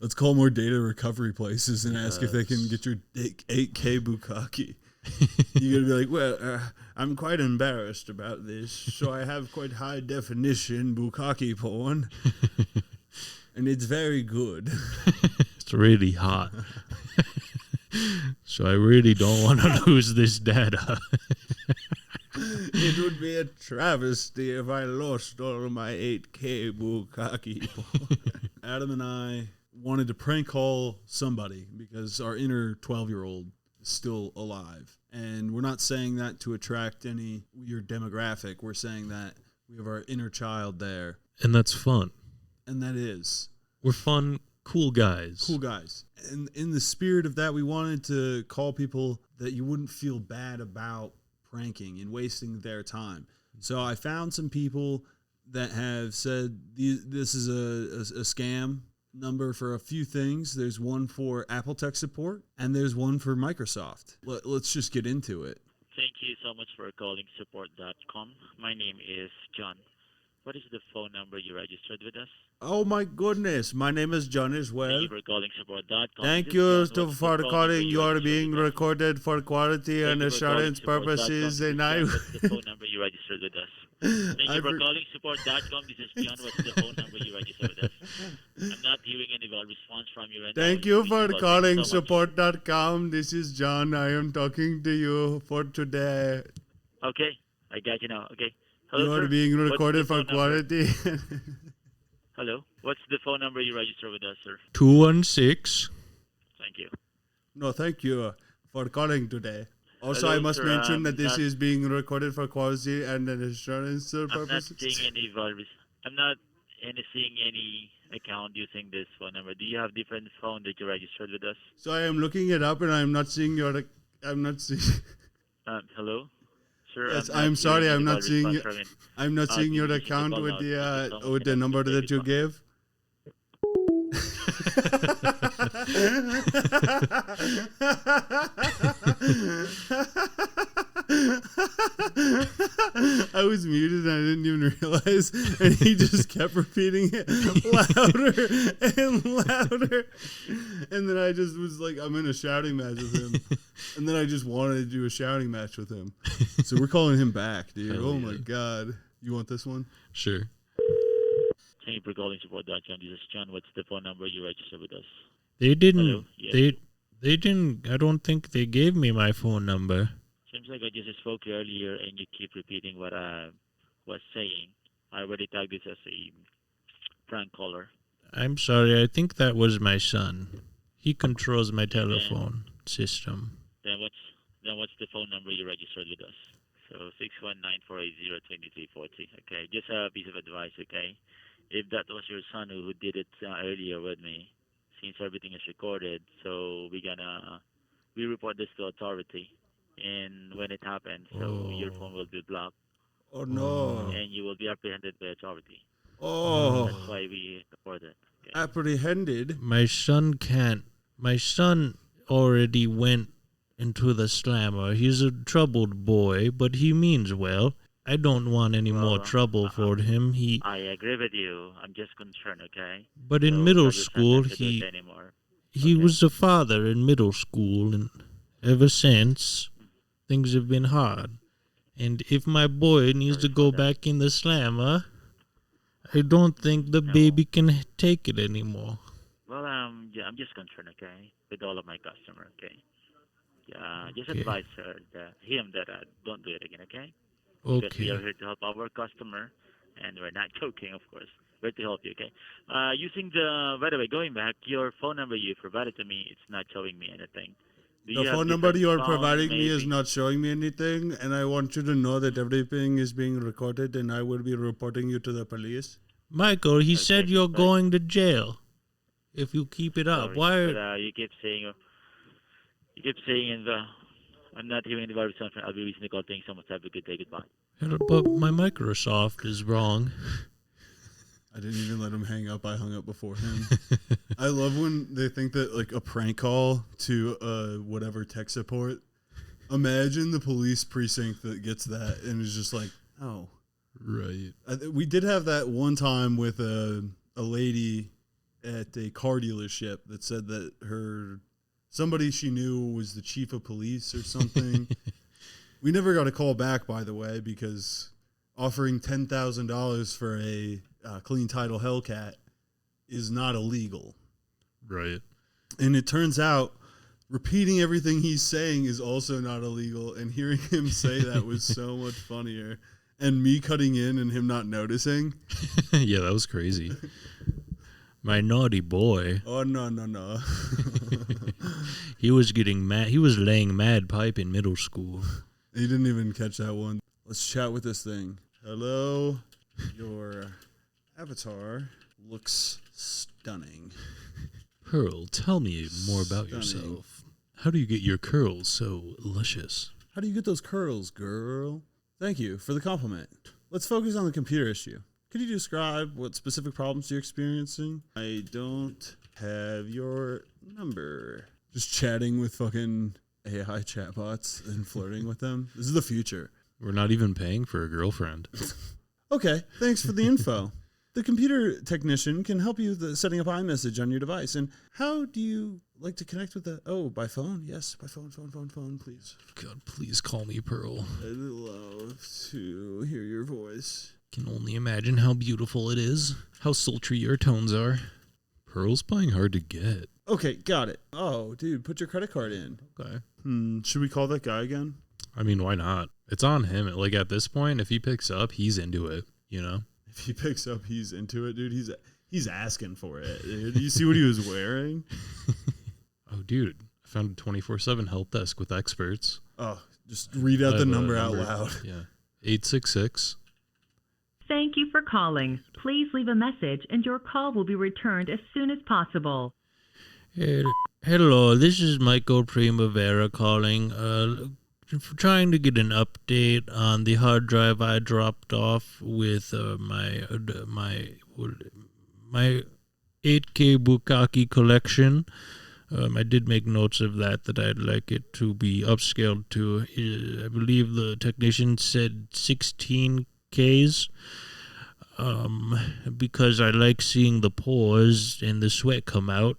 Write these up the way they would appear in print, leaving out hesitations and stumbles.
Let's call more data recovery places and ask if they can get your 8K bukkake. You're going to be like, well, I'm quite embarrassed about this, so I have quite high definition bukkake porn, and it's very good. It's really hot. So I really don't want to lose this data. It would be a travesty if I lost all of my 8K bukkake porn. Adam and I wanted to prank call somebody because our inner 12-year-old is still alive. And we're not saying that to attract any weird demographic. We're saying that we have our inner child there. And that's fun. And that is. We're fun, cool guys. Cool guys. And in the spirit of that, we wanted to call people that you wouldn't feel bad about pranking and wasting their time. So I found some people that have said this is a scam number for a few things. There's one for Apple tech support, and there's one for Microsoft. Let's just get into it. Thank you so much for calling support.com. My name is John. What is the phone number you registered with us? Oh my goodness, my name is John as well. Thank you for calling support.com. Thank you for calling. You are being recorded for quality and assurance purposes, and I... What's the phone number you registered with us? Thank you for calling support.com. This is John. What's the phone number you registered with us? I'm not hearing any response from you right now. Thank you for calling support.com. This is John. I am talking to you for today. Okay, I got you now. Okay. Hello, you are sir. being recorded for quality. Hello. What's the phone number you registered with us, sir? 216. Thank you. No, thank you for calling today. Also, Hello, I must sir, mention that this is being recorded for quality and insurance purposes. I'm not seeing any account using this phone number. Do you have different phone that you registered with us? So I am looking it up, and I'm not seeing your. I'm not seeing. Hello, sir. Yes, I'm sorry. I'm not seeing. I'm not seeing your account with the number that you gave. I was muted and I didn't even realize, and he just kept repeating it louder and louder, and then I just was like, I'm in a shouting match with him, and then I just wanted to do a shouting match with him, so we're calling him back, dude. Oh my god, you want this one? Sure. Thank you for calling support.com. This is John. What's the phone number you registered with us? They didn't. Yes. They didn't. I don't think they gave me my phone number. Seems like I just spoke earlier, and you keep repeating what I was saying. I already tagged this as a prank caller. I'm sorry. I think that was my son. He controls my telephone system. Then what's the phone number you registered with us? So 619-480-2340. Okay, just a piece of advice. Okay. If that was your son who did it earlier with me, since everything is recorded, so we report this to authority, and when it happens, so your phone will be blocked. Oh no! And you will be apprehended by authority. Oh, that's why we report it. Okay. Apprehended? My son can't. My son already went into the slammer. He's a troubled boy, but he means well. I don't want any more trouble for him. I agree with you. I'm just concerned, okay? But in middle school, he was a father in middle school, and ever since, things have been hard. And if my boy needs to go back in the slammer, I don't think the baby can take it anymore. Well, I'm just concerned, okay, with all of my customers, okay? Yeah, just advise him that don't do it again, okay? Okay. Because we are here to help our customer, and we're not joking, of course. We're to help you, okay? By the way, going back, your phone number you provided to me, it's not showing me anything. The phone number you are providing me is not showing me anything, and I want you to know that everything is being recorded, and I will be reporting you to the police. Michael, he said you're going to jail if you keep it up. Sorry, why? But, you keep saying I'm not hearing any virus. I'll be reaching the call. Thanks so much. Have a good day. Goodbye. But my Microsoft is wrong. I didn't even let him hang up. I hung up before him. I love when they think that like a prank call to whatever tech support. Imagine the police precinct that gets that and is just like, oh, right. We did have that one time with a lady, at a car dealership that said that somebody she knew was the chief of police or something. We never got a call back, by the way, because offering $10,000 for a clean title Hellcat is not illegal. Right. And it turns out repeating everything he's saying is also not illegal. And hearing him say that was so much funnier. And me cutting in and him not noticing. Yeah, that was crazy. My naughty boy. Oh, no. He was getting mad. He was laying mad pipe in middle school. He didn't even catch that one. Let's chat with this thing. Hello. Your avatar looks stunning. Pearl, tell me more about yourself. How do you get your curls so luscious? How do you get those curls, girl? Thank you for the compliment. Let's focus on the computer issue. Could you describe what specific problems you're experiencing? I don't have your number. Just chatting with fucking AI chatbots and flirting with them. This is the future. We're not even paying for a girlfriend. Okay, thanks for the info. The computer technician can help you with setting up iMessage on your device. And how do you like to connect with by phone? Yes, by phone, please. God, please call me Pearl. I'd love to hear your voice. Can only imagine how beautiful it is, how sultry your tones are. Pearl's playing hard to get. Okay, got it. Oh, dude, put your credit card in. Okay. Should we call that guy again? I mean, why not? It's on him. Like, at this point, if he picks up, he's into it, you know? If he picks up, he's into it, dude. He's asking for it, dude. You see what he was wearing? Oh, dude. I found a 24/7 help desk with experts. Oh, just read out the number out loud. Yeah. 866. Thank you for calling. Please leave a message and your call will be returned as soon as possible. Hello, this is Michael Primavera calling. Trying to get an update on the hard drive I dropped off with my 8K Bukkake collection. I did make notes of that I'd like it to be upscaled to. I believe the technician said 16Ks. Because I like seeing the pores and the sweat come out.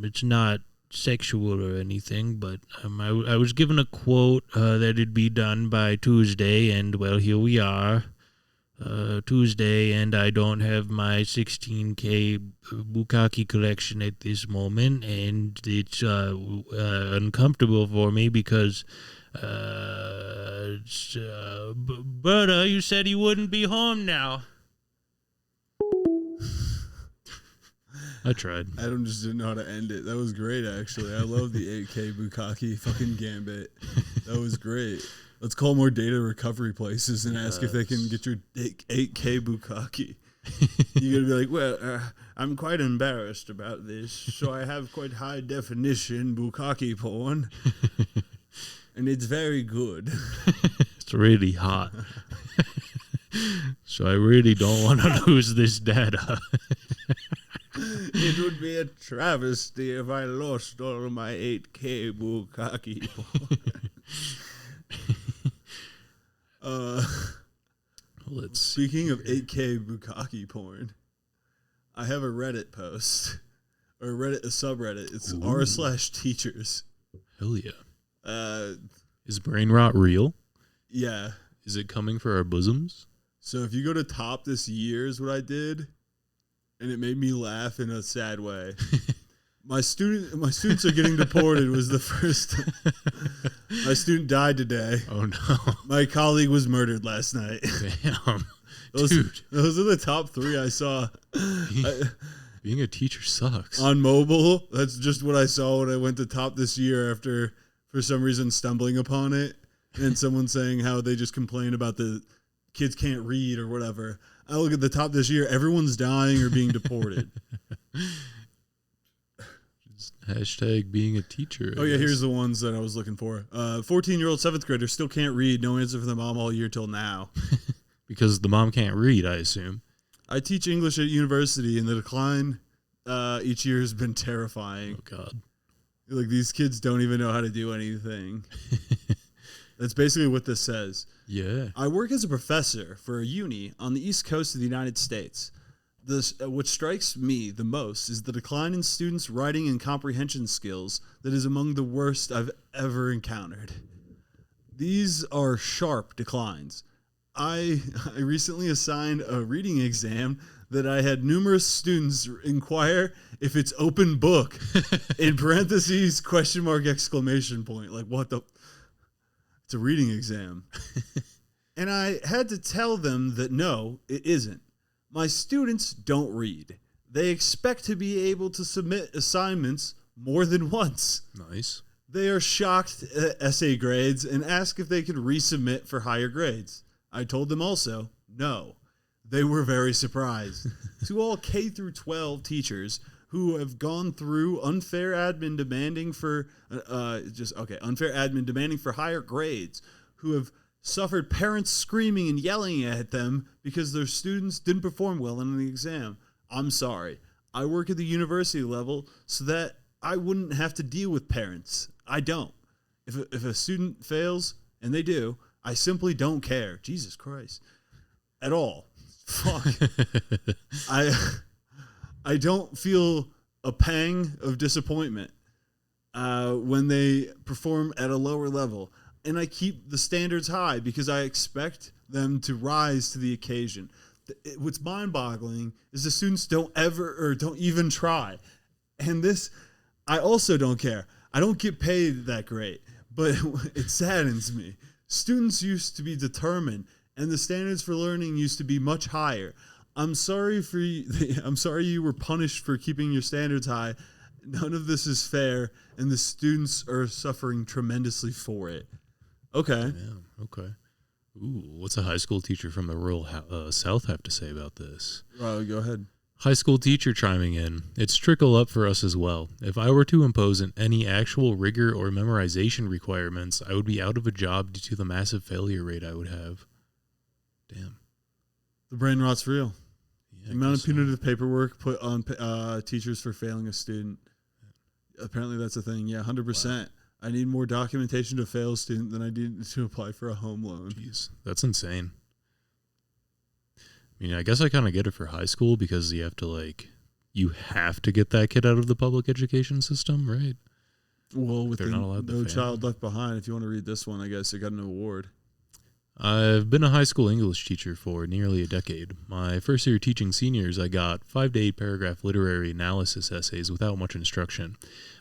It's not sexual or anything, but I was given a quote that it'd be done by Tuesday, and well, here we are, Tuesday, and I don't have my 16K Bukkake collection at this moment, and it's uncomfortable for me because Berta, you said you wouldn't be home now. I tried. Adam just didn't know how to end it. That was great, actually. I love the 8K Bukkake fucking gambit. That was great. Let's call more data recovery places and ask if they can get your 8K Bukkake. You're going to be like, well, I'm quite embarrassed about this, so I have quite high definition Bukkake porn, and it's very good. It's really hot. So I really don't want to lose this data. It would be a travesty if I lost all of my 8K Bukkake porn. Speaking of 8K Bukkake porn, I have a Reddit post, or a subreddit. It's r/teachers. Hell yeah. Is brain rot real? Yeah. Is it coming for our bosoms? So if you go to top this year is what I did, and it made me laugh in a sad way. My students are getting deported was the first. My student died today. Oh no! My colleague was murdered last night. Damn, dude. Those are the top 3 I saw. Being a teacher sucks. On mobile, that's just what I saw when I went to top this year after, for some reason, stumbling upon it, and someone saying how they just complain about the kids can't read or whatever. I look at the top this year, everyone's dying or being deported. Hashtag being a teacher. Oh, yeah, here's the ones that I was looking for. 14-year-old 7th grader still can't read. No answer from the mom all year till now. Because the mom can't read, I assume. I teach English at university, and the decline each year has been terrifying. Oh, God. Like, these kids don't even know how to do anything. That's basically what this says. Yeah. I work as a professor for a uni on the East Coast of the United States. What strikes me the most is the decline in students' writing and comprehension skills that is among the worst I've ever encountered. These are sharp declines. I recently assigned a reading exam that I had numerous students inquire if it's open book in parentheses, question mark, exclamation point. Like, what the? It's a reading exam. And I had to tell them that no, it isn't. My students don't read. They expect to be able to submit assignments more than once. Nice. They are shocked at essay grades and ask if they could resubmit for higher grades. I told them also, no. They were very surprised. To all K through 12 teachers who have gone through unfair admin demanding for higher grades, who have suffered parents screaming and yelling at them because their students didn't perform well in the exam. I'm sorry. I work at the university level so that I wouldn't have to deal with parents. I don't. If a student fails, and they do, I simply don't care. Jesus Christ. At all. Fuck. I don't feel a pang of disappointment when they perform at a lower level. And I keep the standards high because I expect them to rise to the occasion. What's mind-boggling is the students don't even try. And this, I also don't care. I don't get paid that great, but it saddens me. Students used to be determined, and the standards for learning used to be much higher. I'm sorry you were punished for keeping your standards high. None of this is fair, and the students are suffering tremendously for it. Okay. Yeah, okay. Ooh, what's a high school teacher from the rural South have to say about this? Go ahead. High school teacher chiming in. It's trickle up for us as well. If I were to impose any actual rigor or memorization requirements, I would be out of a job due to the massive failure rate I would have. Damn. The brain rot's real. Yeah, the amount of punitive paperwork put on teachers for failing a student. Apparently that's a thing. Yeah, 100%. Wow. I need more documentation to fail a student than I need to apply for a home loan. Jeez, that's insane. I mean, I guess I kind of get it for high school because you have to get that kid out of the public education system, right? Well, with No Child Left Behind, if you want to read this one, I guess it got an award. I've been a high school English teacher for nearly a decade. My first year teaching seniors, I got 5 to 8 paragraph literary analysis essays without much instruction.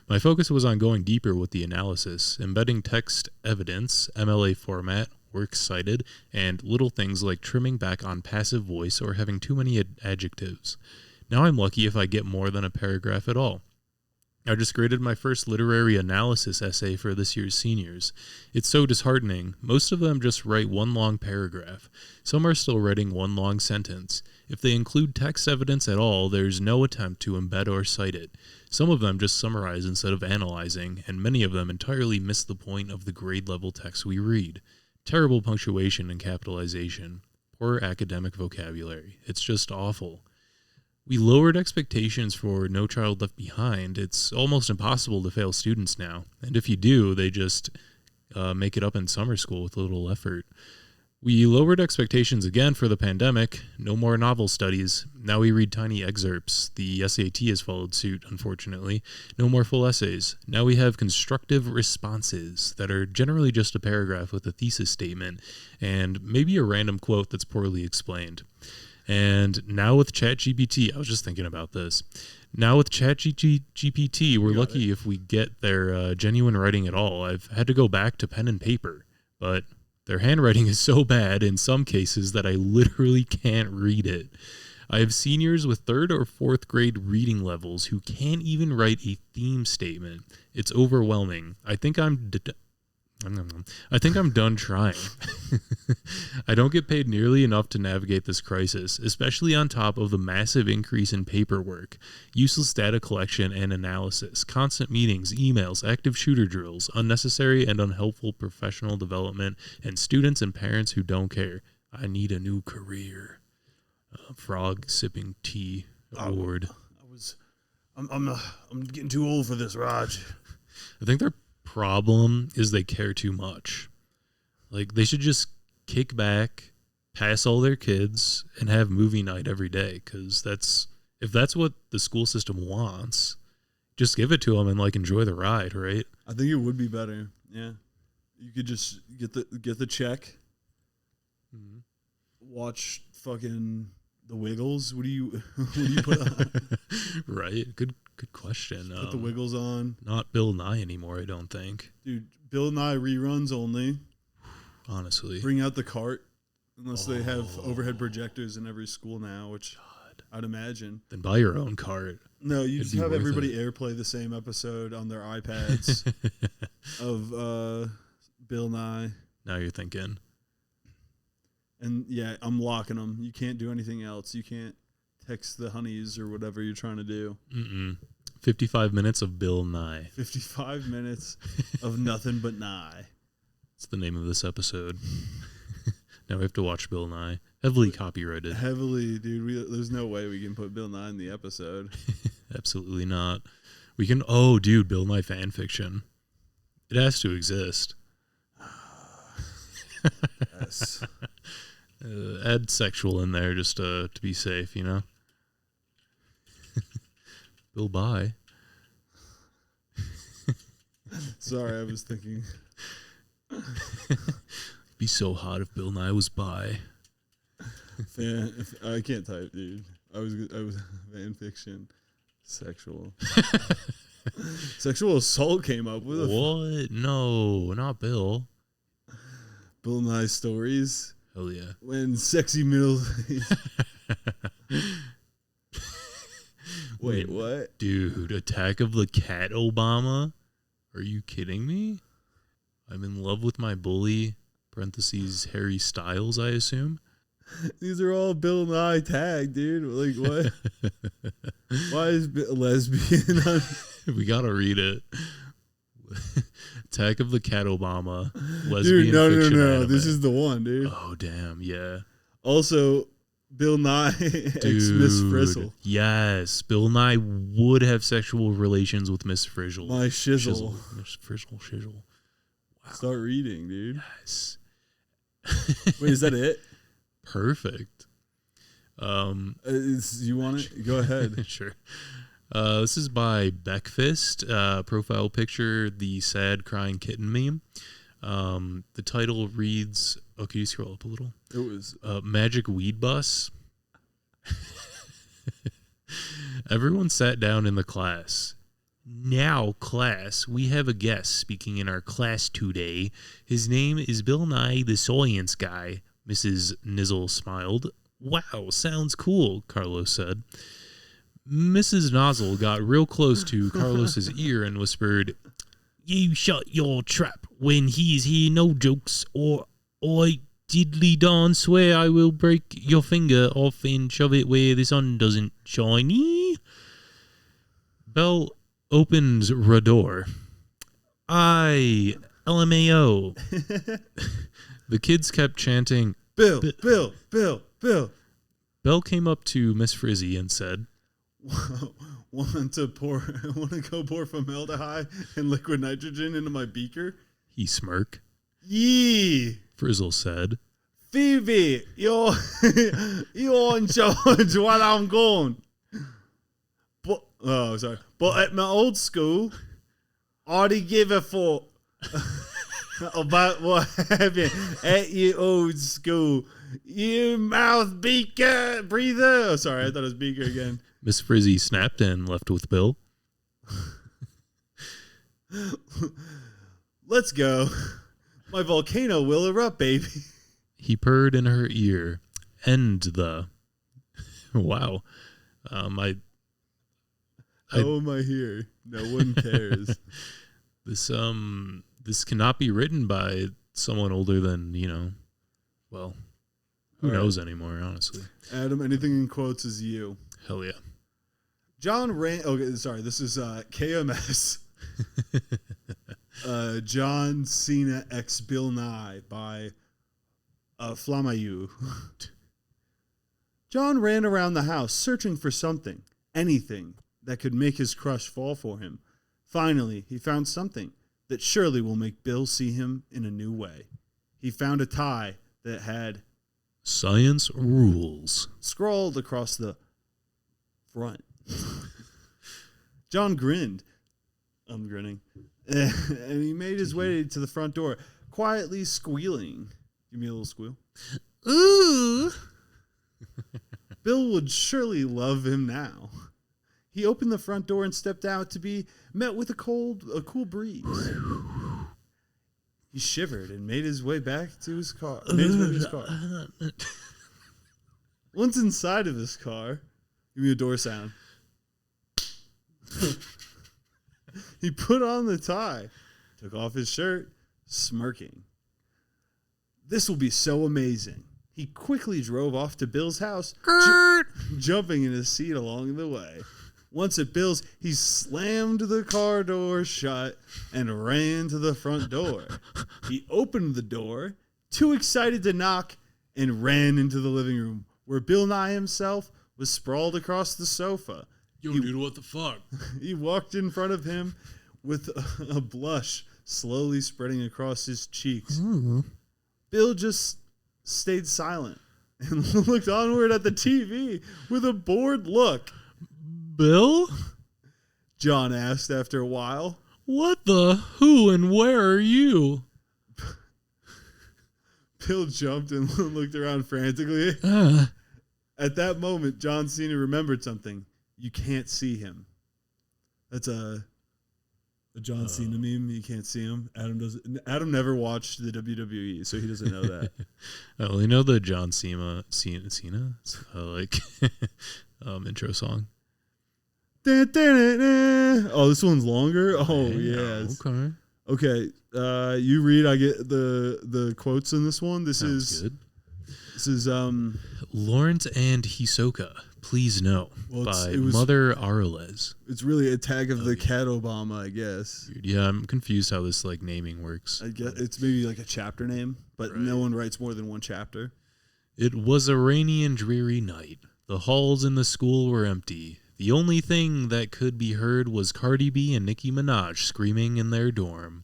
My focus was on going deeper with the analysis, embedding text evidence, MLA format, works cited, and little things like trimming back on passive voice or having too many adjectives. Now I'm lucky if I get more than a paragraph at all. I just graded my first literary analysis essay for this year's seniors. It's so disheartening. Most of them just write one long paragraph. Some are still writing one long sentence. If they include text evidence at all, there's no attempt to embed or cite it. Some of them just summarize instead of analyzing, and many of them entirely miss the point of the grade level text we read. Terrible punctuation and capitalization. Poor academic vocabulary. It's just awful. We lowered expectations for No Child Left Behind. It's almost impossible to fail students now. And if you do, they just make it up in summer school with a little effort. We lowered expectations again for the pandemic. No more novel studies. Now we read tiny excerpts. The SAT has followed suit, unfortunately. No more full essays. Now we have constructive responses that are generally just a paragraph with a thesis statement and maybe a random quote that's poorly explained. And now with ChatGPT, I was just thinking about this. Now with ChatGPT, we're lucky if we get their genuine writing at all. I've had to go back to pen and paper, but their handwriting is so bad in some cases that I literally can't read it. I have seniors with 3rd or 4th grade reading levels who can't even write a theme statement. It's overwhelming. I think I'm done trying. I don't get paid nearly enough to navigate this crisis, especially on top of the massive increase in paperwork, useless data collection and analysis, constant meetings, emails, active shooter drills, unnecessary and unhelpful professional development, and students and parents who don't care. I need a new career. Frog sipping tea award. I'm getting too old for this, Raj. I think their problem is they care too much. Like, they should just kick back pass all their kids and have movie night every day, because if that's what the school system wants, just give it to them and like enjoy the ride, right? I think it would be better. Yeah, you could just get the check, watch fucking The Wiggles. What do you put on? Right. Good question. Put The Wiggles on. Not Bill Nye anymore, I don't think. Dude, Bill Nye reruns only. Honestly. Bring out the cart, unless they have overhead projectors in every school now, which I'd imagine. Then buy your own cart. No, you just have everybody airplay the same episode on their iPads of Bill Nye. Now you're thinking. And yeah, I'm locking them. You can't do anything else. You can't text the honeys or whatever you're trying to do. 55 minutes of Bill Nye. 55 minutes of nothing but Nye. That's the name of this episode. Now we have to watch Bill Nye. Heavily copyrighted. Heavily, dude. There's no way we can put Bill Nye in the episode. Absolutely not. We can. Oh, dude, Bill Nye fan fiction. It has to exist. Yes. Add sexual in there just to be safe, you know? Bill Bye. Sorry, I was thinking. Be so hot if Bill Nye was bi. I can't type, dude. I was fan fiction, sexual. Sexual assault came up with. What? No, not Bill. Bill Nye stories. Hell yeah. When sexy middle. Wait, what? Dude, Attack of the Cat Obama? Are you kidding me? I'm in love with my bully. Parentheses Harry Styles, I assume. These are all Bill Nye tagged, dude. Like, what? Why is lesbian on? We gotta read it. Attack of the Cat Obama. Lesbian Dude, no. anime. This is the one, dude. Oh, damn, yeah. Also, Bill Nye ex Miss Frizzle. Yes, Bill Nye would have sexual relations with Miss Frizzle. My shizzle. Miss Frizzle, shizzle. Wow. Start reading, dude. Yes. Wait, is that it? Perfect. You want it? Go ahead. Sure. This is by Beckfist. Profile picture, the sad crying kitten meme. The title reads, oh, can you scroll up a little? It was Magic Weed Bus. Everyone sat down in the class. Now, class, we have a guest speaking in our class today. His name is Bill Nye, the science guy. Mrs. Nizzle smiled. Wow, sounds cool, Carlos said. Mrs. Nozzle got real close to Carlos's ear and whispered, "You shut your trap when he's here, no jokes, or I diddly darn swear I will break your finger off and shove it where the sun doesn't shine." Bell opened the door. I, LMAO. The kids kept chanting, Bill. Bell came up to Miss Frizzy and said, Want to go pour formaldehyde and liquid nitrogen into my beaker? He smirked. Yee! Frizzle said, Phoebe, you're in charge while I'm gone. But at my old school, I'd give a fuck about what happened at your old school. You mouth beaker breather. Oh, sorry, I thought it was beaker again. Miss Frizzy snapped and left with Bill. Let's go. My volcano will erupt, baby. He purred in her ear. End the. Wow. How am I here? No one cares. This cannot be written by someone older than, well, who knows anymore, honestly. Adam, anything in quotes is you. Hell yeah. This is KMS. John Cena x Bill Nye by Flamayu. John ran around the house searching for something, anything, that could make his crush fall for him. Finally, he found something that surely will make Bill see him in a new way. He found a tie that had Science rules. scrawled across the front. John grinned. I'm grinning. And he made his way to the front door, quietly squealing. Give me a little squeal. Ooh. Bill would surely love him now. He opened the front door and stepped out to be met with a cool breeze. He shivered and made his way back to his car. Once inside of his car, give me a door sound. He put on the tie, took off his shirt, smirking. This will be so amazing. He quickly drove off to Bill's house, jumping in his seat along the way. Once at Bill's, he slammed the car door shut and ran to the front door. He opened the door, too excited to knock, and ran into the living room, where Bill Nye himself was sprawled across the sofa. Yo, dude, what the fuck? He walked in front of him with a blush slowly spreading across his cheeks. Bill just stayed silent and looked onward at the TV with a bored look. Bill? John asked after a while. What the? Who and where are you? Bill jumped and looked around frantically. At that moment, John Cena remembered something. You can't see him. That's a John Cena meme. You can't see him. Adam never watched the WWE, so he doesn't know that. I only know the John Cena intro song. Oh, this one's longer? Oh, yes. Okay. You read, I get the quotes in this one. This is Lawrence and Hisoka, Please No, by Mother Arles. It's really Attack of the Cat Obama, I guess. Dude, yeah, I'm confused how this naming works. I guess it's maybe like a chapter name, but no one writes more than one chapter. It was a rainy and dreary night. The halls in the school were empty. The only thing that could be heard was Cardi B and Nicki Minaj screaming in their dorm.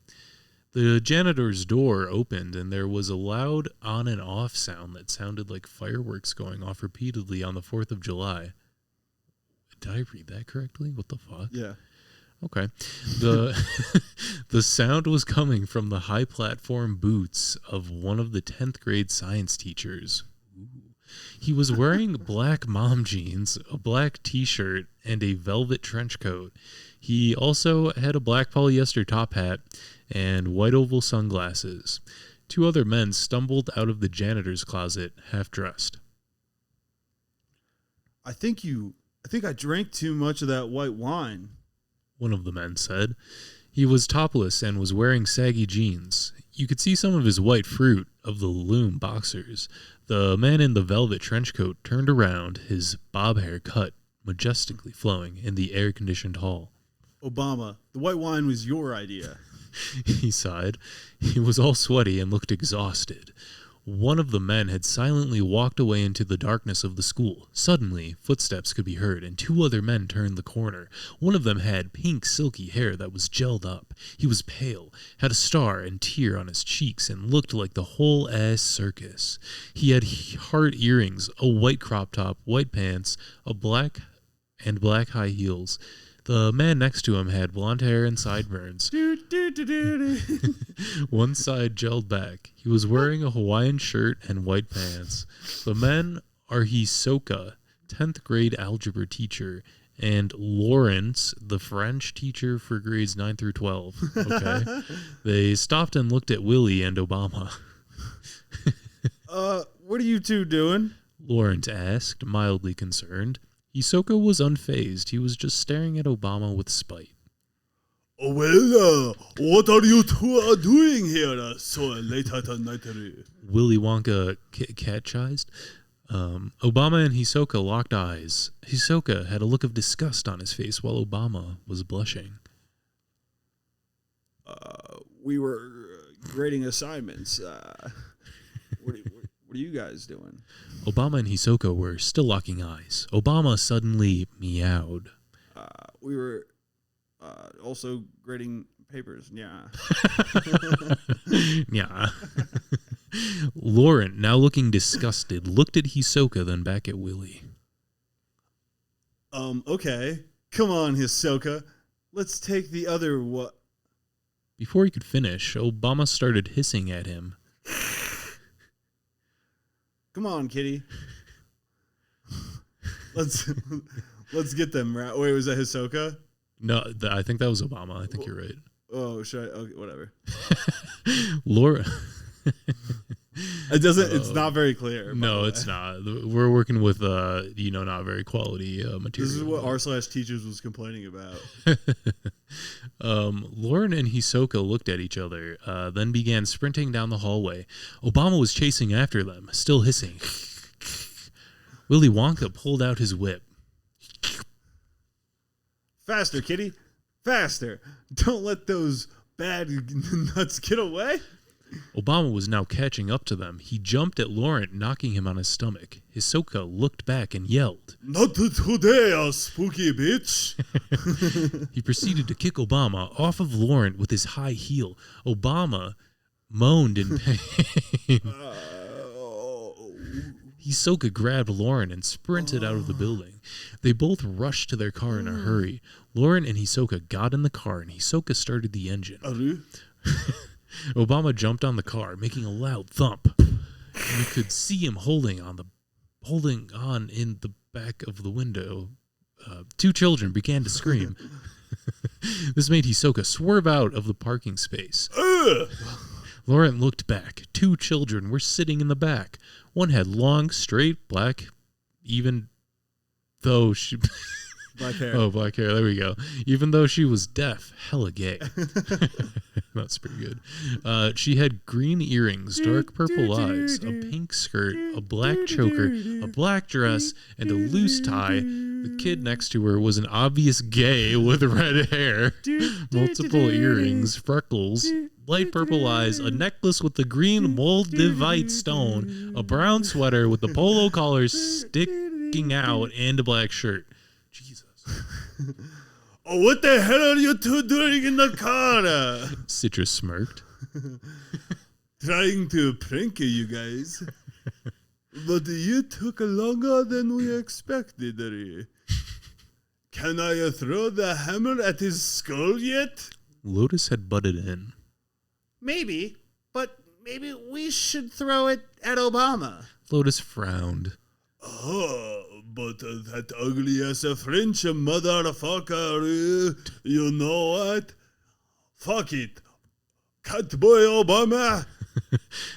The janitor's door opened, and there was a loud on and off sound that sounded like fireworks going off repeatedly on the 4th of July. Did I read that correctly? What the fuck? Yeah. Okay. The sound was coming from the high platform boots of one of the 10th grade science teachers. He was wearing black mom jeans, a black t-shirt, and a velvet trench coat. He also had a black polyester top hat and white oval sunglasses. Two other men stumbled out of the janitor's closet, half-dressed. I think I drank too much of that white wine, one of the men said. He was topless and was wearing saggy jeans. You could see some of his white fruit of the Loom boxers. The man in the velvet trench coat turned around, his bob hair cut, majestically flowing in the air-conditioned hall. Obama, the white wine was your idea. He sighed. He was all sweaty and looked exhausted. One of the men had silently walked away into the darkness of the school. Suddenly, footsteps could be heard, and two other men turned the corner. One of them had pink, silky hair that was gelled up. He was pale, had a star and tear on his cheeks, and looked like the whole ass circus. He had heart earrings, a white crop top, white pants, a black high heels. The man next to him had blonde hair and sideburns. One side gelled back. He was wearing a Hawaiian shirt and white pants. The men are Hisoka, 10th grade algebra teacher, and Lawrence, the French teacher for grades 9 through 12. Okay. They stopped and looked at Willie and Obama. What are you two doing? Lawrence asked, mildly concerned. Hisoka was unfazed. He was just staring at Obama with spite. Oh, well, what are you two doing here so late at night? Willy Wonka catchized. Obama and Hisoka locked eyes. Hisoka had a look of disgust on his face while Obama was blushing. We were grading assignments. What are you guys doing? Obama and Hisoka were still locking eyes. Obama suddenly meowed. We were also grading papers. Yeah. Yeah. Lauren, now looking disgusted, looked at Hisoka, then back at Willie. Okay. Come on, Hisoka. Let's take the other Before he could finish, Obama started hissing at him. Come on, kitty. Let's get them right. Wait, was that Hisoka? No, I think that was Obama. I think you're right. Oh, should I? Okay, whatever. Laura. It's not very clear. No, it's not. We're working with, not very quality material. This is what r/teachers was complaining about. Lauren and Hisoka looked at each other, then began sprinting down the hallway. Obama was chasing after them, still hissing. Willy Wonka pulled out his whip. Faster, kitty. Faster. Don't let those bad nuts get away. Obama was now catching up to them. He jumped at Laurent, knocking him on his stomach. Hisoka looked back and yelled, "Not today, spooky bitch!" He proceeded to kick Obama off of Laurent with his high heel. Obama moaned in pain. Hisoka grabbed Lauren and sprinted out of the building. They both rushed to their car in a hurry. Lauren and Hisoka got in the car, and Hisoka started the engine. Obama jumped on the car, making a loud thump. You could see him holding on in the back of the window. Two children began to scream. This made Hisoka swerve out of the parking space. Lauren looked back. Two children were sitting in the back. One had long, straight, black, even though she... Black hair. Oh, black hair. There we go. Even though she was deaf, hella gay. That's pretty good. She had green earrings, dark purple eyes, a pink skirt, a black choker, a black dress, and a loose tie. The kid next to her was an obvious gay with red hair, multiple earrings, freckles, light purple eyes, a necklace with the green Moldavite stone, a brown sweater with the polo collar sticking out, and a black shirt. Jesus. Oh, what the hell are you two doing in the car? Citrus smirked. Trying to prank you guys. But you took longer than we expected. Can I throw the hammer at his skull yet? Lotus had butted in. Maybe, but maybe we should throw it at Obama. Lotus frowned. Oh, but that ugly-ass French motherfucker, you know what? Fuck it. Catboy Obama.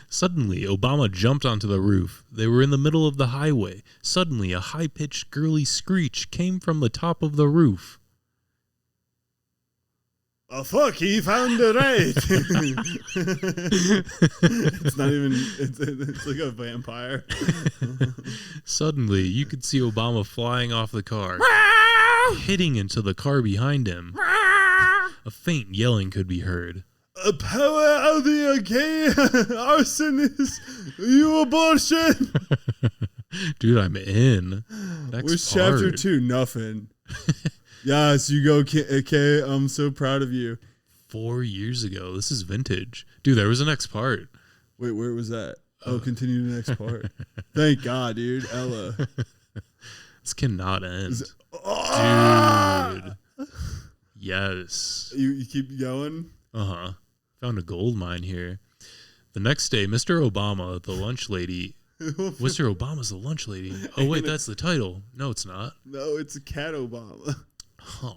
Suddenly, Obama jumped onto the roof. They were in the middle of the highway. Suddenly, a high-pitched girly screech came from the top of the roof. Oh, fuck, he found the right. It's not even, it's like a vampire. Suddenly, you could see Obama flying off the car, hitting into the car behind him. A faint yelling could be heard. Power of the gay arsonist, you abortion. Dude, I'm in. Where's chapter 2? Nothing. Yes, you go, Kay. I'm so proud of you. 4 years ago. This is vintage. Dude, there was a next part. Wait, where was that? Oh, continue the next part. Thank God, dude. Ella. This cannot end. Dude. Yes. You keep going? Uh-huh. Found a gold mine here. The next day, Mr. Obama, the lunch lady... Mr. Obama's the lunch lady. Oh, wait, that's the title. No, it's not. No, it's a cat Obama. Huh.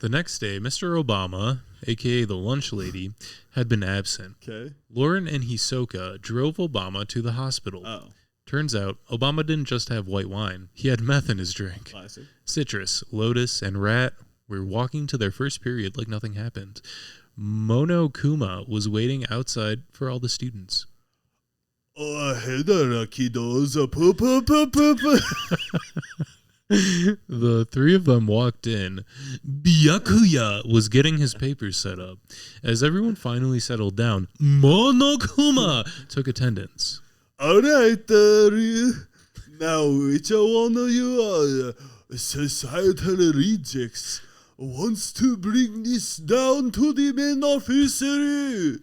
The next day, Mr. Obama, a.k.a. the lunch lady, had been absent. Okay. Lauren and Hisoka drove Obama to the hospital. Oh. Turns out, Obama didn't just have white wine. He had meth in his drink. Classic. Citrus, Lotus, and Rat were walking to their first period like nothing happened. Monokuma was waiting outside for all the students. Oh, hey there, kiddos. Poop, poop, poop, poop. The three of them walked in. Byakuya was getting his papers set up. As everyone finally settled down, Monokuma took attendance. All right, now which one of you are societal rejects wants to bring this down to the main officer.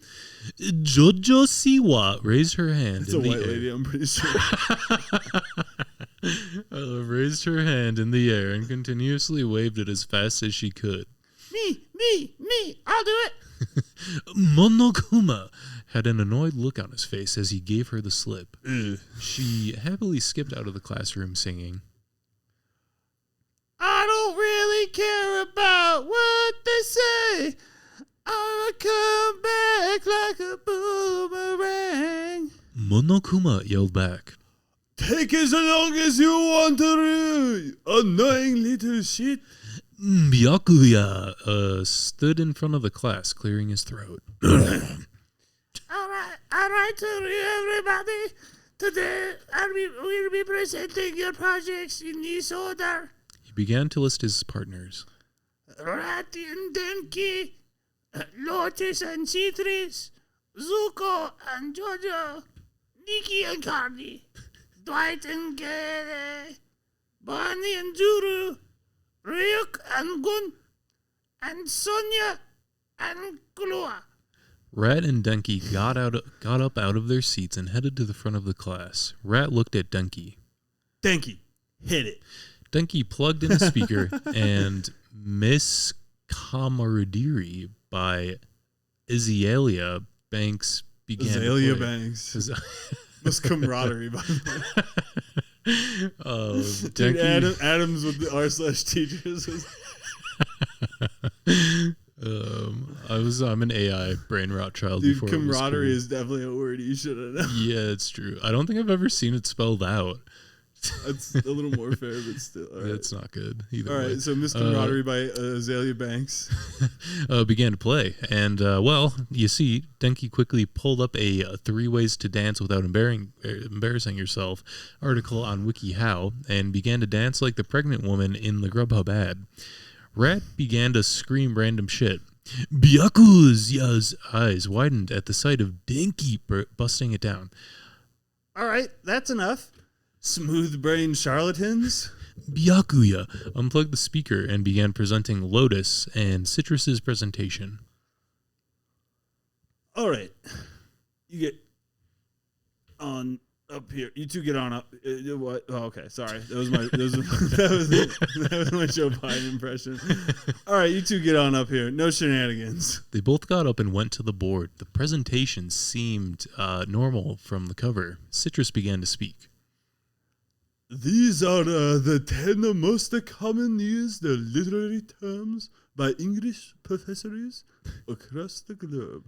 Jojo Siwa raised her hand It's in a the white air. lady, I'm pretty sure. Raised her hand in the air and continuously waved it as fast as she could. Me, I'll do it. Monokuma had an annoyed look on his face as he gave her the slip. She happily skipped out of the classroom singing, I don't really care about what they say. I'll come back like a boomerang. Monokuma yelled back, Take as long as you want to, annoying little shit. Byakuya stood in front of the class, clearing his throat. All right, everybody. Today, we'll be presenting your projects in this order. He began to list his partners. Rat and Denki, Lotus and Citrus, Zuko and Jojo, Nikki and Cardi, Dwight and Gere, Barney and Juru, Ryuk and Gun, and Sonia and Glua. Rat and Denki got up out of their seats and headed to the front of the class. Rat looked at Denki. Denki, hit it. Denki plugged in a speaker and Miss Camaraderie by Azalea Banks began Azalea to play. Banks. Miss Camaraderie, by the way. Dude, Denki, Adams with the r/teachers. I'm an AI brain rot child. Dude, before camaraderie it was is definitely a word you should have known. cool. Yeah, it's true. I don't think I've ever seen it spelled out. That's a little more fair, but still. All right. It's not good either All way. right, so Miss Camaraderie by Azalea Banks. Began to play. And, you see, Denki quickly pulled up a 3 Ways to Dance Without Embarrassing Yourself article on WikiHow and began to dance like the pregnant woman in the Grubhub ad. Rat began to scream random shit. Byaku's eyes widened at the sight of Denki busting it down. All right, that's enough. Smooth-brained charlatans. Byakuya unplugged the speaker and began presenting Lotus and Citrus's presentation. All right, you get on up here. You two get on up. What? Oh, okay, sorry. That was my Joe Biden impression. All right, you two get on up here. No shenanigans. They both got up and went to the board. The presentation seemed normal from the cover. Citrus began to speak. These are the 10 most commonly used literary terms by English professors across the globe.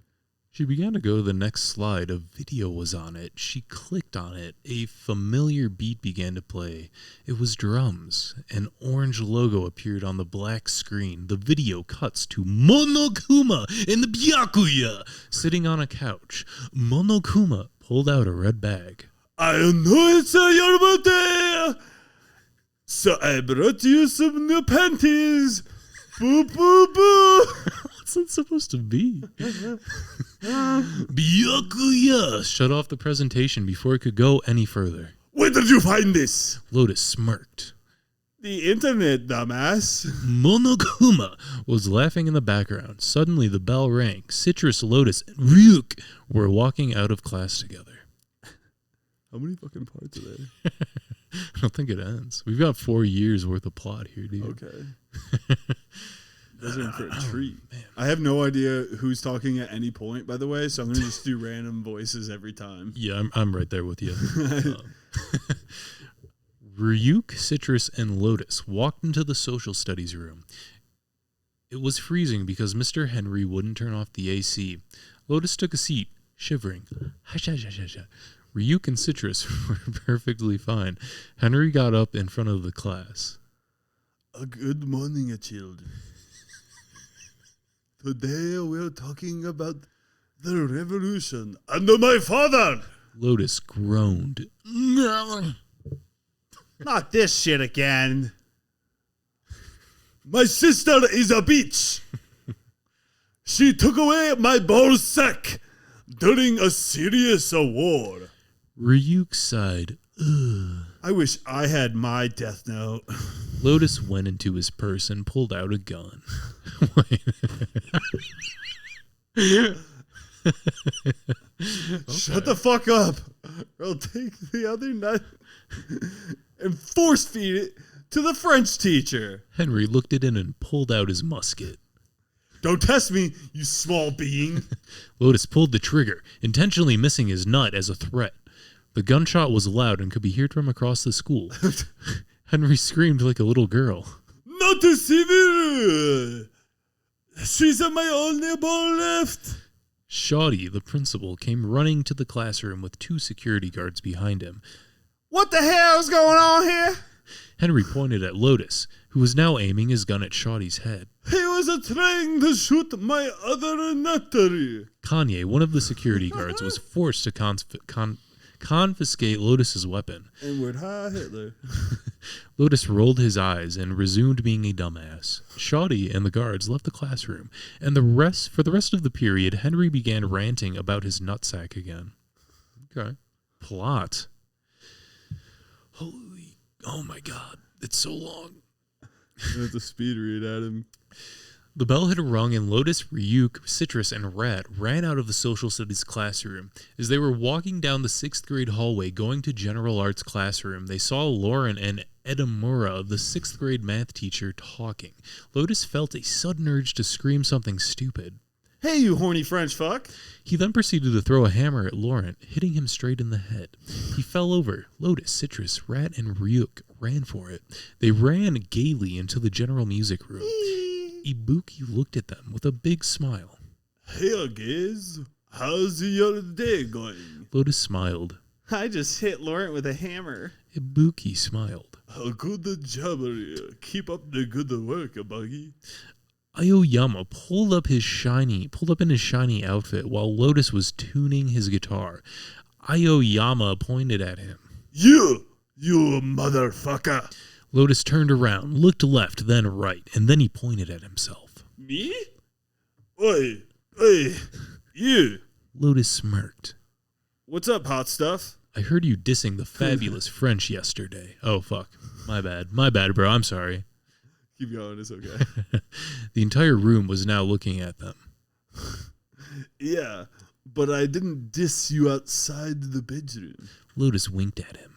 She began to go to the next slide. A video was on it. She clicked on it. A familiar beat began to play. It was drums. An orange logo appeared on the black screen. The video cuts to Monokuma and the Byakuya sitting on a couch. Monokuma pulled out a red bag. I know it's your birthday, so I brought you some new panties. Boo, boo, boo. What's that supposed to be? Byakuya shut off the presentation before it could go any further. Where did you find this? Lotus smirked. The internet, dumbass. Monokuma was laughing in the background. Suddenly the bell rang. Citrus, Lotus, and Ryuk were walking out of class together. How many fucking parts are there? I don't think it ends. We've got 4 years worth of plot here, dude. Okay. Those are in for a treat. I have no idea who's talking at any point, by the way, so I'm going to just do random voices every time. Yeah, I'm right there with you. Ryuk, Citrus, and Lotus walked into the social studies room. It was freezing because Mr. Henry wouldn't turn off the AC. Lotus took a seat, shivering. Ryuk and Citrus were perfectly fine. Henry got up in front of the class. Good morning, children. Today we're talking about the revolution under my father. Lotus groaned. Not this shit again. My sister is a bitch. She took away my ball sack during a serious war. Ryuk sighed. Ugh. I wish I had my death note. Lotus went into his purse and pulled out a gun. Shut the fuck up. Or I'll take the other nut and force feed it to the French teacher. Henry looked at it and pulled out his musket. Don't test me, you small being. Lotus pulled the trigger, intentionally missing his nut as a threat. The gunshot was loud and could be heard from across the school. Henry screamed like a little girl. Not a civil. She's my only ball left. Shoddy, the principal, came running to the classroom with 2 security guards behind him. What the hell is going on here? Henry pointed at Lotus, who was now aiming his gun at Shoddy's head. He was trying to shoot my other nuttery. Kanye, one of the security guards, was forced to confiscate Lotus's weapon. N-word, hi, Hitler. Lotus rolled his eyes and resumed being a dumbass. Shoddy and the guards left the classroom, and for the rest of the period, Henry began ranting about his nutsack again. Okay. Plot. Oh my God, it's so long. I have to speed read at him. The bell had rung, and Lotus, Ryuk, Citrus, and Rat ran out of the social studies classroom. As they were walking down the 6th grade hallway going to general arts classroom, they saw Lauren and Edamura, the 6th grade math teacher, talking. Lotus felt a sudden urge to scream something stupid. Hey, you horny French fuck. He then proceeded to throw a hammer at Laurent, hitting him straight in the head. He fell over. Lotus, Citrus, Rat, and Ryuk ran for it. They ran gaily into the general music room. Ibuki looked at them with a big smile. Hey, guys. How's your day going? Lotus smiled. I just hit Laurent with a hammer. Ibuki smiled. A good job. Keep up the good work, Buggy. Aoyama pulled up in his shiny outfit while Lotus was tuning his guitar. Aoyama pointed at him. You motherfucker. Lotus turned around, looked left, then right, and then he pointed at himself. Me? Oi, you. Lotus smirked. What's up, hot stuff? I heard you dissing the fabulous French yesterday. Oh, fuck. My bad, bro. I'm sorry. Keep going, it's okay. The entire room was now looking at them. Yeah, but I didn't diss you outside the bedroom. Lotus winked at him.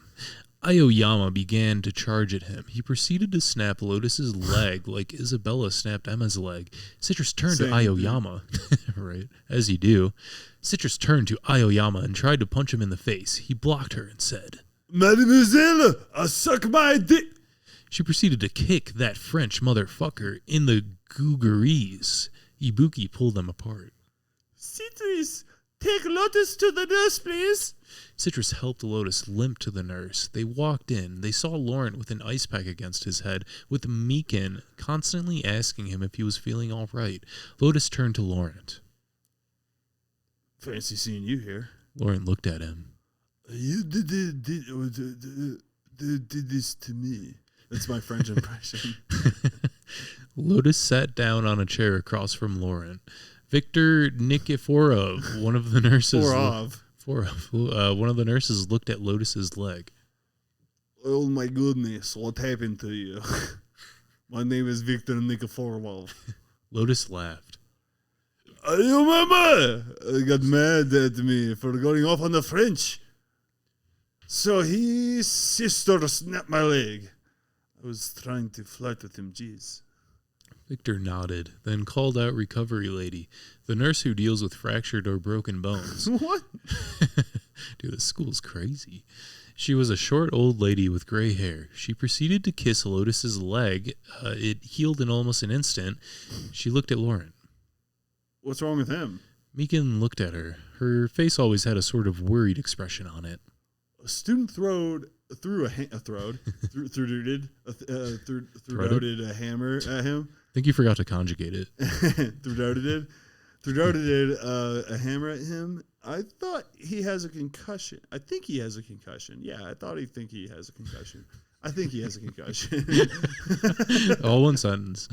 Aoyama began to charge at him. He proceeded to snap Lotus's leg like Isabella snapped Emma's leg. Citrus turned to Aoyama. Right, as you do. Citrus turned to Aoyama and tried to punch him in the face. He blocked her and said, Mademoiselle, I suck my dick. She proceeded to kick that French motherfucker in the googeries. Ibuki pulled them apart. Citrus, take Lotus to the nurse, please. Citrus helped Lotus limp to the nurse. They walked in. They saw Laurent with an ice pack against his head, with Meekin constantly asking him if he was feeling all right. Lotus turned to Laurent. Fancy seeing you here. Laurent looked at him. You did this to me. That's my French impression. Lotus sat down on a chair across from Laurent. Victor Nikiforov, one of the nurses... one of the nurses looked at Lotus's leg. Oh my goodness, what happened to you? My name is Victor Nikiforov. Lotus laughed. Your mama got mad at me for going off on the French. So his sister snapped my leg. I was trying to flirt with him, jeez. Victor nodded, then called out recovery lady, the nurse who deals with fractured or broken bones. What? Dude, this school's crazy. She was a short old lady with gray hair. She proceeded to kiss Lotus's leg. It healed in almost an instant. She looked at Laurent. What's wrong with him? Meekin looked at her. Her face always had a sort of worried expression on it. A student throated a hammer at him. I think you forgot to conjugate it. throated a hammer at him. I thought he has a concussion. I think he has a concussion. Yeah, I think he has a concussion. I think he has a concussion. All one sentence.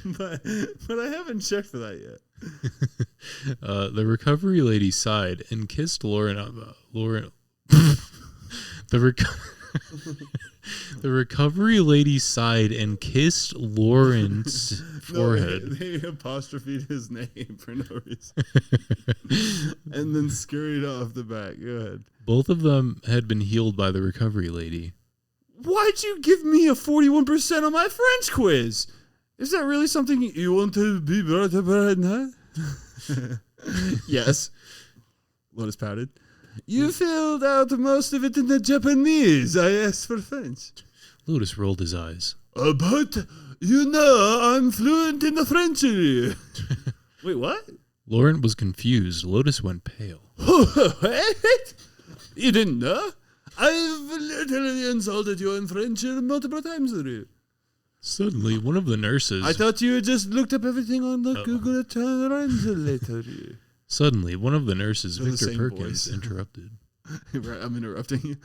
but I haven't checked for that yet. The recovery lady sighed and kissed Laurent. The recovery lady sighed and kissed Lauren's forehead. No, they apostrophed his name for no reason. And then scurried off the back. Go ahead. Both of them had been healed by the recovery lady. Why'd you give me a 41% on my French quiz? Is that really something you want to be brought up right now? Yes. Lotus pouted. You filled out most of it in the Japanese. I asked for French. Lotus rolled his eyes. But, I'm fluent in the French. Wait, what? Lauren was confused. Lotus went pale. What? You didn't know? I've literally insulted you in French multiple times already. Suddenly, one of the nurses... I thought you had just looked up everything on the Google Translator. Suddenly, one of the nurses, They're the Victor same Perkins, voice. interrupted. Right, I'm interrupting you.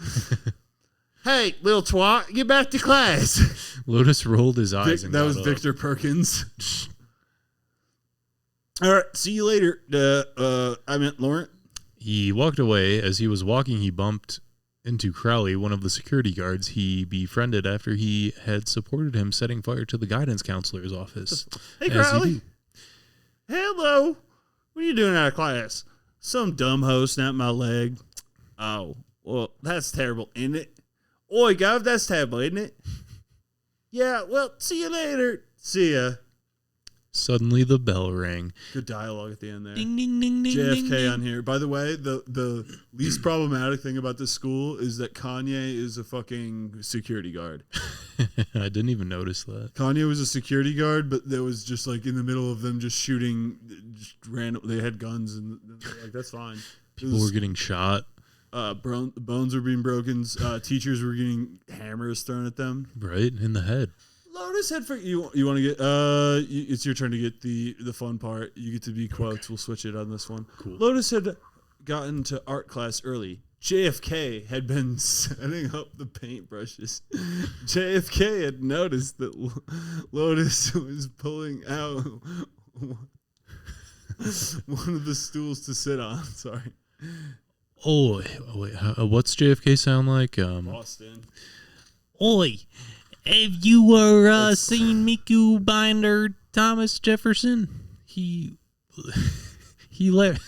Hey, little twat, get back to class. Lotus rolled his eyes and That got was up. Victor Perkins. All right, see you later. I meant Lauren. He walked away. As he was walking, he bumped into Crowley, one of the security guards he befriended after he had supported him setting fire to the guidance counselor's office. Hey, As he Crowley. do. Hello. What are you doing out of class? Some dumb hoe snapped my leg. Oh, well, that's terrible, isn't it? Oi, Gov, that's terrible, isn't it? Yeah, well, see you later. See ya. Suddenly, the bell rang. Good dialogue at the end there. Ding, ding, ding, ding, JFK ding, ding. on here. By the way, the least problematic thing about this school is that Kanye is a fucking security guard. I didn't even notice that. Kanye was a security guard, but there was just like in the middle of them just shooting, just random. They had guns, and like that's fine. People were getting shot. Bones were being broken. Teachers were getting hammers thrown at them. Right in the head. Lotus had for you. You want to get? It's your turn to get the fun part. You get to be quotes. We'll switch it on this one. Cool. Lotus had gotten to art class early. JFK had been setting up the paintbrushes. JFK had noticed that Lotus was pulling out one of the stools to sit on. Sorry. Oh, wait. What's JFK sound like? Boston. Oi, have you seen Miku Binder Thomas Jefferson? He left.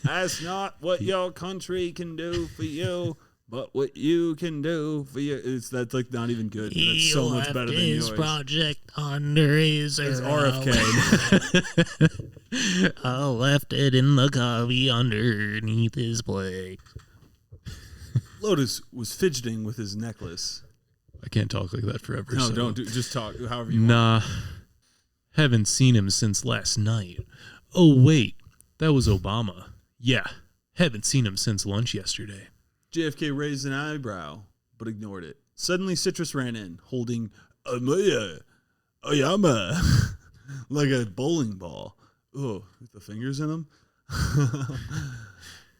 That's not what your country can do for you, but what you can do for you. That's like not even good. That's so much better than his yours. project under his It's RFK. I left it in the cubby underneath his plate. Lotus was fidgeting with his necklace. I can't talk like that forever. No, so. don't do. Just talk. However you want. Nah. Haven't seen him since last night. Oh, wait. That was Obama. Yeah. Haven't seen him since lunch yesterday. JFK raised an eyebrow, but ignored it. Suddenly, Citrus ran in, holding Oyama, like a bowling ball. Oh, with the fingers in them.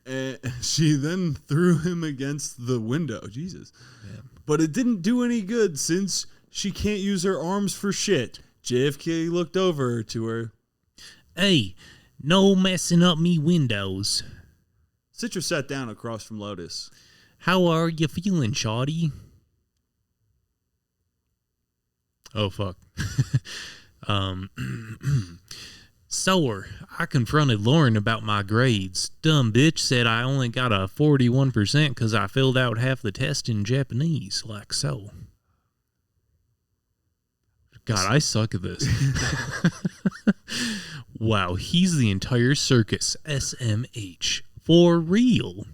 And she then threw him against the window. Jesus. Yeah. But it didn't do any good since she can't use her arms for shit. JFK looked over to her. Hey, no messing up me windows. Citrus sat down across from Lotus. How are you feeling, shawty? Oh, fuck. Sore. I confronted Lauren about my grades. Dumb bitch said I only got a 41% because I filled out half the test in Japanese, like so. God, I suck at this. Wow, he's the entire circus. SMH. For real.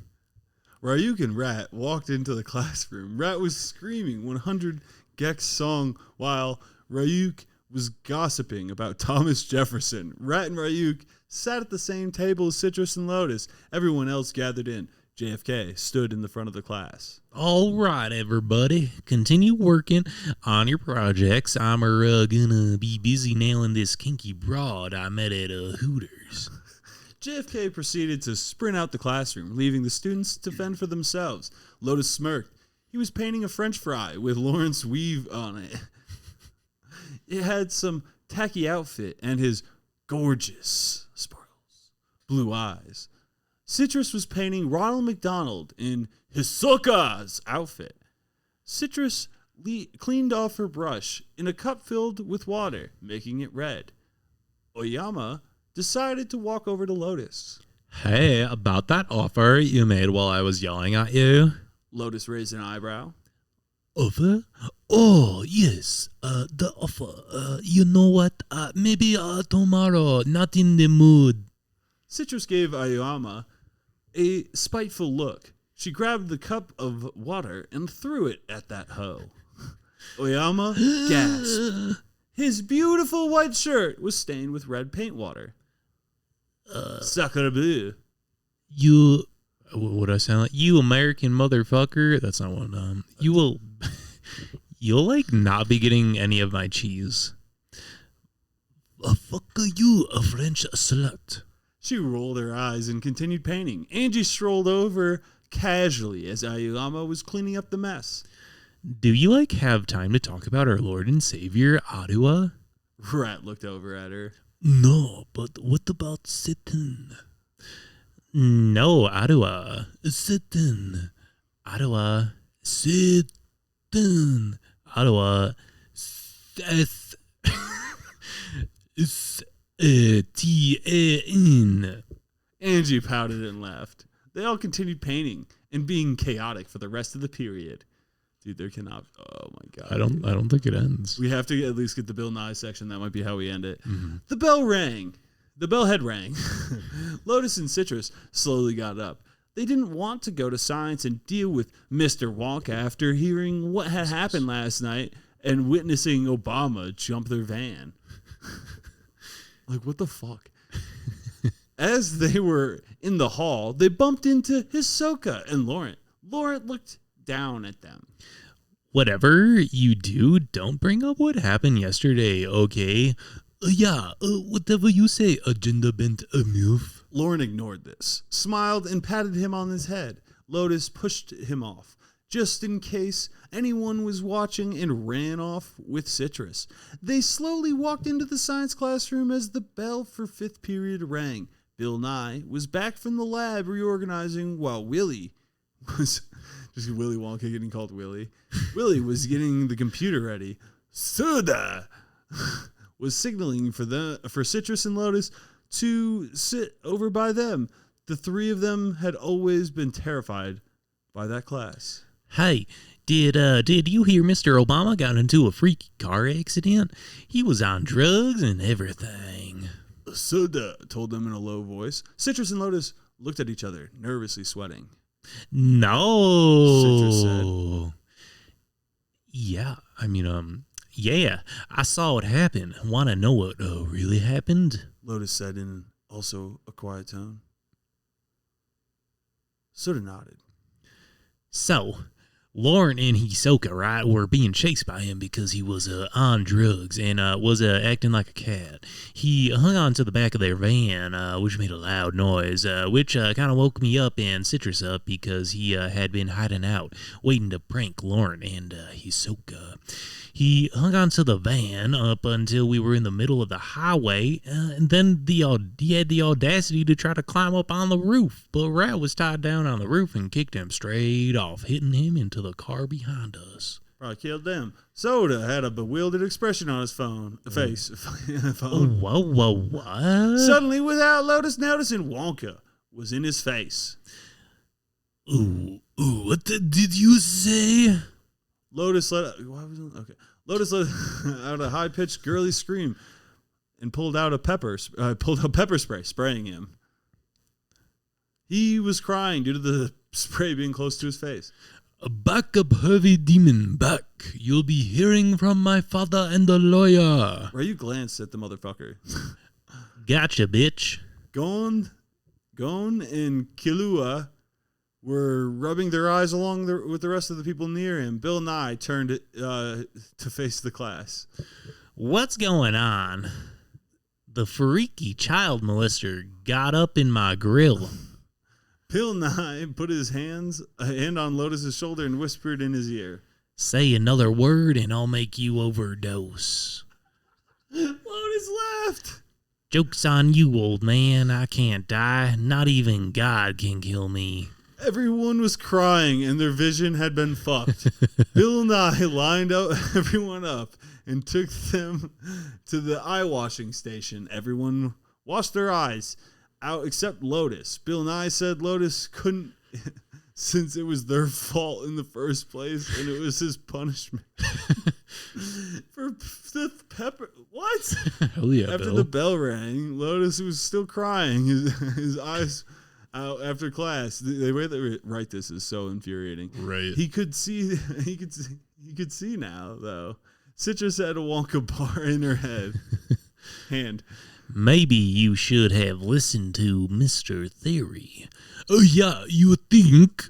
Ryuk and Rat walked into the classroom. Rat was screaming 100 Gex song while Ryuk was gossiping about Thomas Jefferson. Rat and Ryuk sat at the same table as Citrus and Lotus. Everyone else gathered in. JFK stood in the front of the class. All right, everybody. Continue working on your projects. I'm gonna be busy nailing this kinky broad I met at Hooters. JFK proceeded to sprint out the classroom, leaving the students to fend for themselves. Lotus smirked. He was painting a French fry with Lawrence weave on it. It had some tacky outfit and his gorgeous sparkles, blue eyes. Citrus was painting Ronald McDonald in Hisoka's outfit. Citrus cleaned off her brush in a cup filled with water, making it red. Oyama decided to walk over to Lotus. Hey, about that offer you made while I was yelling at you. Lotus raised an eyebrow. Offer? Oh, yes, the offer. You know what? Maybe tomorrow, not in the mood. Citrus gave Oyama a spiteful look. She grabbed the cup of water and threw it at that hoe. Oyama gasped. His beautiful white shirt was stained with red paint water. Sacre bleu. You, what do I sound like? You American motherfucker. That's not what, you will, you'll like not be getting any of my cheese. Fuck you, a French slut. She rolled her eyes and continued painting. Angie strolled over casually as Oyama was cleaning up the mess. Do you like have time to talk about our Lord and Savior, Ottawa? Rat looked over at her. No, but what about Satan? No, Ottawa. Satan. Ottawa. Satan. Ottawa. T-A-N. Angie pouted and laughed. They all continued painting and being chaotic for the rest of the period. Dude, there cannot. Oh my god. I don't think it ends. We have to at least get the Bill Nye section. That might be how we end it. Mm-hmm. The bell rang. The bell had rang. Lotus and Citrus slowly got up. They didn't want to go to science and deal with Mr. Wonka after hearing what had happened last night and witnessing Obama jump their van. Like, what the fuck? As they were in the hall, they bumped into Hisoka and Laurent. Laurent looked down at them. Whatever you do, don't bring up what happened yesterday, okay? Whatever you say, agenda bent MILF. Laurent ignored this, smiled, and patted him on his head. Lotus pushed him off, just in case anyone was watching, and ran off with Citrus. They slowly walked into the science classroom as the bell for fifth period rang. Bill Nye was back from the lab reorganizing while Willie was... Just Willy Wonka getting called Willie. Willie was getting the computer ready. Soda was signaling for Citrus and Lotus to sit over by them. The three of them had always been terrified by that class. Hey, did you hear Mr. Obama got into a freaky car accident? He was on drugs and everything. Soda told them in a low voice. Citrus and Lotus looked at each other, nervously sweating. No. Citrus said. Yeah, yeah, I saw it happen. Want to know what really happened? Lotus said in also a quiet tone. Soda nodded. So, Lauren and Hisoka, right, were being chased by him because he was on drugs and was acting like a cat. He hung on to the back of their van, which made a loud noise, which kind of woke me up and Citrus up because he had been hiding out, waiting to prank Lauren and Hisoka. He hung on to the van up until we were in the middle of the highway, and then he had the audacity to try to climb up on the roof, but Rat was tied down on the roof and kicked him straight off, hitting him into the car behind us. Probably killed them. Soda had a bewildered expression on his face. Whoa, what? Suddenly, without Lotus noticing, Wonka was in his face. Ooh, what did you say? Lotus let out a high-pitched girly scream and pulled out pepper spray, spraying him. He was crying due to the spray being close to his face. Back up, heavy demon, back. You'll be hearing from my father and the lawyer. Ryu glanced at the motherfucker. Gotcha, bitch. Gon and Killua were rubbing their eyes with the rest of the people near him. Bill Nye turned to face the class. What's going on? The freaky child molester got up in my grill. Bill Nye put a hand on Lotus's shoulder and whispered in his ear. Say another word and I'll make you overdose. Lotus laughed. Joke's on you, old man. I can't die. Not even God can kill me. Everyone was crying and their vision had been fucked. Bill Nye lined everyone up and took them to the eye washing station. Everyone washed their eyes out except Lotus. Bill Nye said Lotus couldn't since it was their fault in the first place and it was his punishment. For the pepper. What? Hell yeah, After Bill. the bell rang, Lotus was still crying. His eyes out after class. The way they write this is so infuriating. Right. He could see. He could see now though. Citrus had a Wonka bar in her hand. Maybe you should have listened to Mr. Theory. Oh yeah, you think?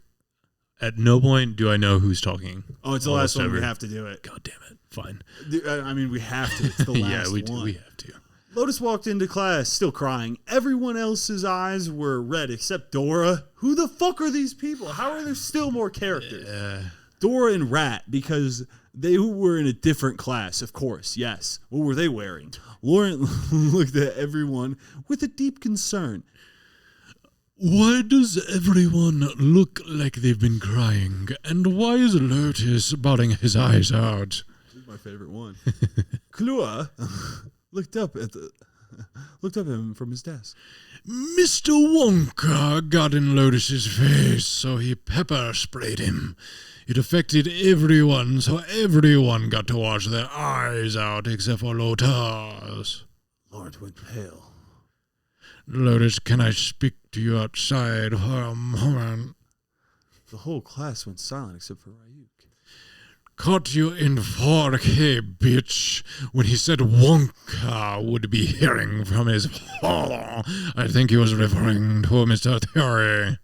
At no point do I know who's talking. Oh, it's the last one. We have to do it. God damn it. Fine. I mean, we have to. It's the last Yeah, we one. do. We have to. Lotus walked into class still crying. Everyone else's eyes were red except Dora. Who the fuck are these people? How are there still more characters? Dora and Rat, because they were in a different class, of course, yes. What were they wearing? Lauren looked at everyone with a deep concern. Why does everyone look like they've been crying? And why is Lotus bawling his eyes out? This is my favorite one. Klua looked up at him from his desk. Mr. Wonka got in Lotus's face, so he pepper sprayed him. It affected everyone, so everyone got to wash their eyes out except for Lotus. Lord went pale. Lotus, can I speak to you outside for a moment? The whole class went silent except for Ryuk. Caught you in 4K, bitch. When he said Wonka would be hearing from his father, I think he was referring to Mr. Theory.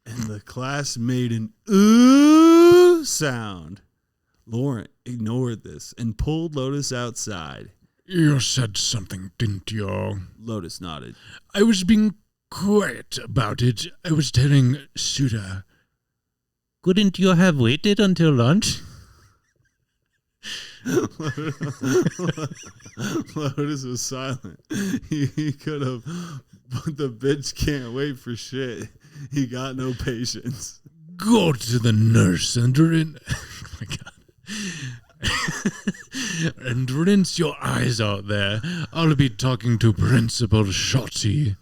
And the class made an ooh sound. Lauren ignored this and pulled Lotus outside. You said something, didn't you? Lotus nodded. I was being quiet about it. I was telling Suda. Couldn't you have waited until lunch? Lotus was silent. He could have, but the bitch can't wait for shit. He got no patience. Go to the nurse and rinse. Oh my God. And rinse your eyes out there. I'll be talking to Principal Shotty.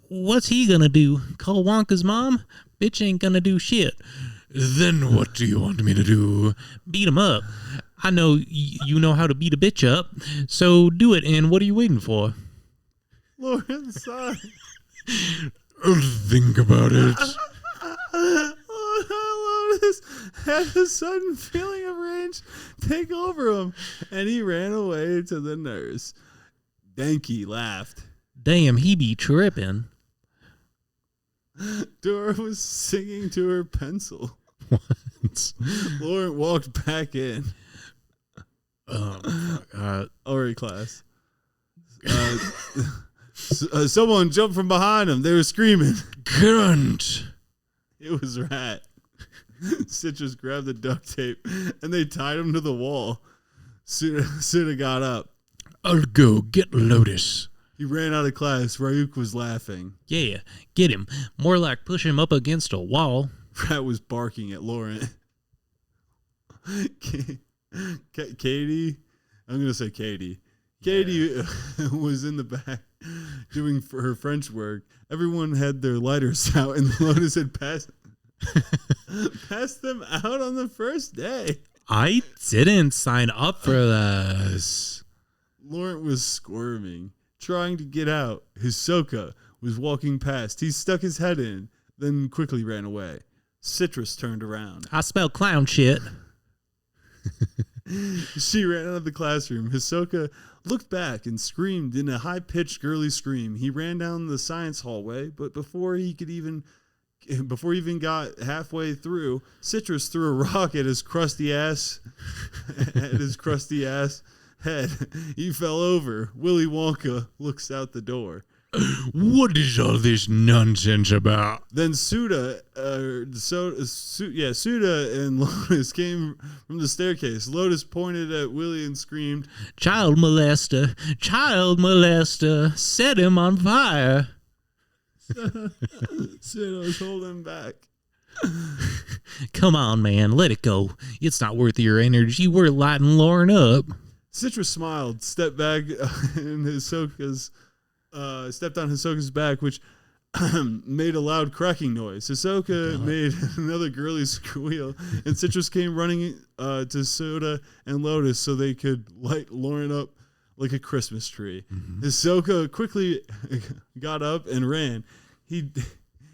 What's he gonna do? Call Wonka's mom? Bitch ain't gonna do shit. Then what do you want me to do? Beat him up. I know you know how to beat a bitch up, so do it, and what are you waiting for? Lauren sighed. I'll think about it. Lotus had a sudden feeling of rage take over him, and he ran away to the nurse. Danky laughed. Damn, he be tripping. Dora was singing to her pencil. What? Lauren walked back in. All right, class. Someone jumped from behind him. They were screaming. Grunt. It was Rat. Citrus grabbed the duct tape and they tied him to the wall. Suda got up. I'll go get Lotus. He ran out of class. Ryuk was laughing. Yeah, get him. More like push him up against a wall. Rat was barking at Lauren. Katie, I'm going to say Katie. Katie was in the back doing her French work. Everyone had their lighters out and Lotus had passed them out on the first day. I didn't sign up for this. Laurent was squirming, trying to get out. Hisoka was walking past. He stuck his head in, then quickly ran away. Citrus turned around. I smell clown shit. She ran out of the classroom. Hisoka looked back and screamed in a high-pitched girly scream. He ran down the science hallway, but before he even got halfway through, Citrus threw a rock at his crusty ass head. He fell over. Willy Wonka looks out the door. What is all this nonsense about? Then Suda and Lotus came from the staircase. Lotus pointed at Willy and screamed, Child molester, set him on fire. Sato's holding back. Come on, man, let it go. It's not worth your energy. We're lighting Lauren up. Citrus smiled, stepped back in stepped on Hisoka's back, which made a loud cracking noise. Hisoka made another girly squeal, and Citrus came running to Soda and Lotus so they could light Lauren up like a Christmas tree. Hisoka quickly got up and ran. He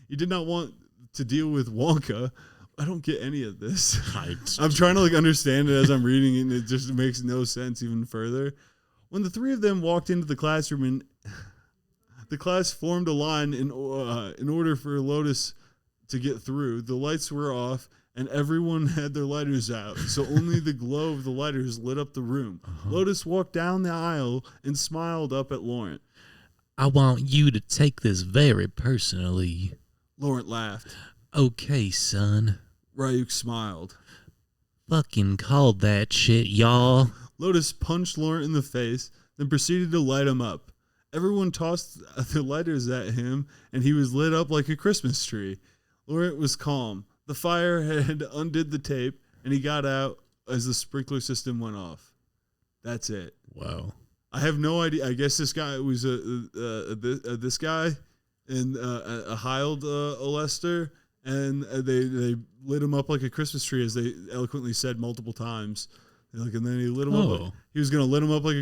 did not want to deal with Wonka. I don't get any of this. I'm trying to understand it as I'm reading it, and it just makes no sense even further. When the three of them walked into the classroom, and the class formed a line in order for Lotus to get through, the lights were off, and everyone had their lighters out, so only the glow of the lighters lit up the room. Lotus walked down the aisle and smiled up at Laurent. I want you to take this very personally. Laurent laughed. Okay, son. Ryuk smiled. Fucking called that shit, y'all. Lotus punched Laurent in the face, then proceeded to light him up. Everyone tossed their lighters at him, and he was lit up like a Christmas tree. Laurent was calm. The fire had undid the tape, and he got out as the sprinkler system went off. That's it. Wow. I have no idea. I guess this guy was this guy and a Hild Olester, and they lit him up like a Christmas tree, as they eloquently said multiple times. And then he lit him up. He was gonna lit him up like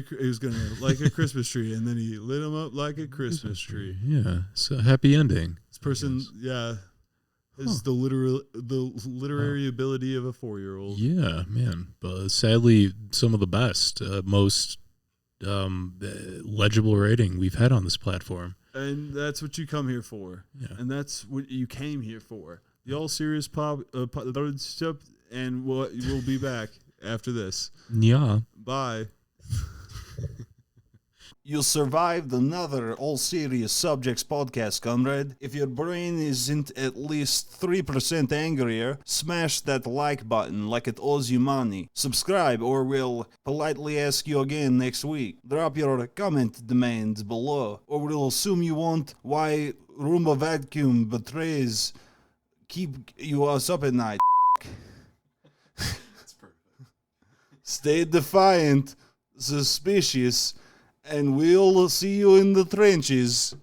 a Christmas tree, and then he lit him up like a Christmas tree. Yeah, so happy ending. This person, is the literary ability of a 4-year-old. Yeah, man. But sadly, some of the best, most legible writing we've had on this platform. And that's what you come here for. Yeah. And that's what you came here for. The All Serious and we'll be back after this. Yeah. Bye. You survived another All Serious Subjects podcast, comrade. If your brain isn't at least 3% angrier, smash that like button like it owes you money. Subscribe or we'll politely ask you again next week. Drop your comment demands below, or we'll assume you want why Roomba Vacuum betrays keep you us up at night. Stay defiant, suspicious, and we'll see you in the trenches.